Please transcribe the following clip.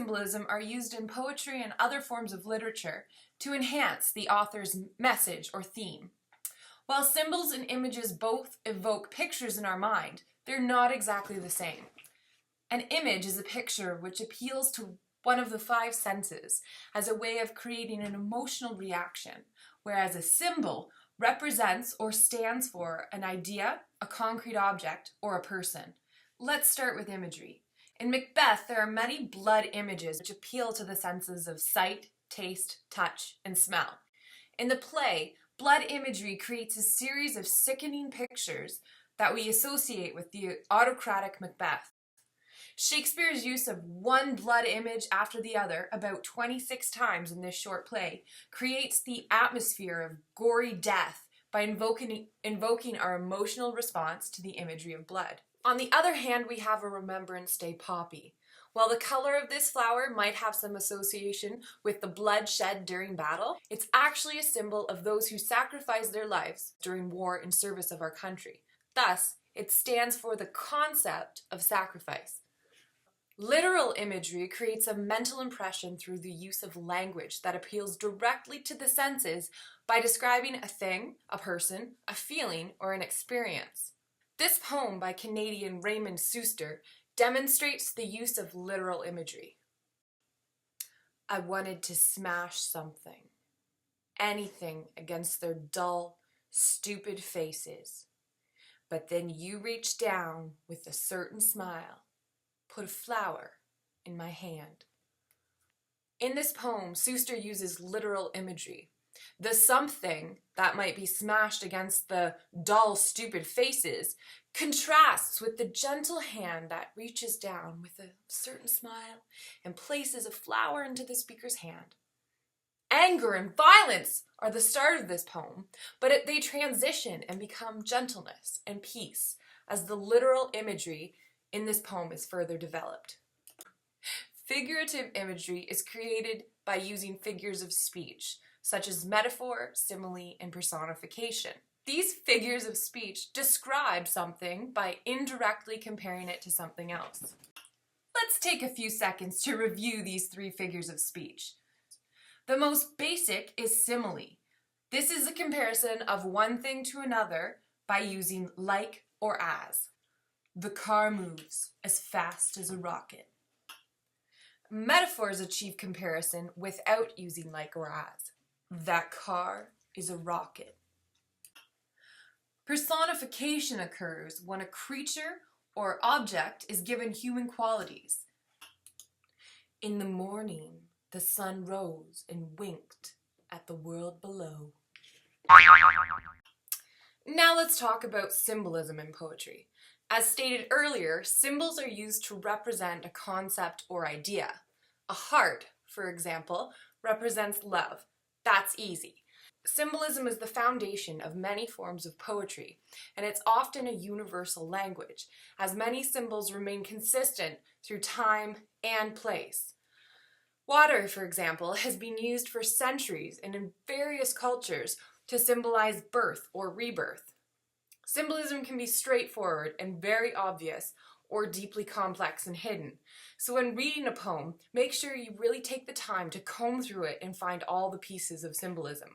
symbolism are used in poetry and other forms of literature to enhance the author's message or theme. While symbols and images both evoke pictures in our mind, they're not exactly the same. An image is a picture which appeals to one of the five senses as a way of creating an emotional reaction, whereas a symbol represents or stands for an idea, a concrete object, or a person. Let's start with imagery. In Macbeth, there are many blood images which appeal to the senses of sight, taste, touch, and smell. In the play, blood imagery creates a series of sickening pictures that we associate with the autocratic Macbeth. Shakespeare's use of one blood image after the other, about 26 times in this short play, creates the atmosphere of gory death by invoking our emotional response to the imagery of blood. On the other hand, we have a Remembrance Day poppy. While the color of this flower might have some association with the blood shed during battle, it's actually a symbol of those who sacrificed their lives during war in service of our country. Thus, it stands for the concept of sacrifice. Literal imagery creates a mental impression through the use of language that appeals directly to the senses by describing a thing, a person, a feeling, or an experience. This poem by Canadian Raymond Schuster demonstrates the use of literal imagery. I wanted to smash something, anything against their dull, stupid faces. But then you reached down with a certain smile, put a flower in my hand. In this poem, Schuster uses literal imagery. The something that might be smashed against the dull, stupid faces contrasts with the gentle hand that reaches down with a certain smile and places a flower into the speaker's hand. Anger and violence are the start of this poem, but they transition and become gentleness and peace as the literal imagery in this poem is further developed. Figurative imagery is created by using figures of speech, such as metaphor, simile, and personification. These figures of speech describe something by indirectly comparing it to something else. Let's take a few seconds to review these three figures of speech. The most basic is simile. This is a comparison of one thing to another by using like or as. The car moves as fast as a rocket. Metaphors achieve comparison without using like or as. That car is a rocket. Personification occurs when a creature or object is given human qualities. In the morning, the sun rose and winked at the world below. Now let's talk about symbolism in poetry. As stated earlier, symbols are used to represent a concept or idea. A heart, for example, represents love. That's easy. Symbolism is the foundation of many forms of poetry, and it's often a universal language, as many symbols remain consistent through time and place. Water, for example, has been used for centuries and in various cultures to symbolize birth or rebirth. Symbolism can be straightforward and very obvious, or deeply complex and hidden. So when reading a poem, make sure you really take the time to comb through it and find all the pieces of symbolism.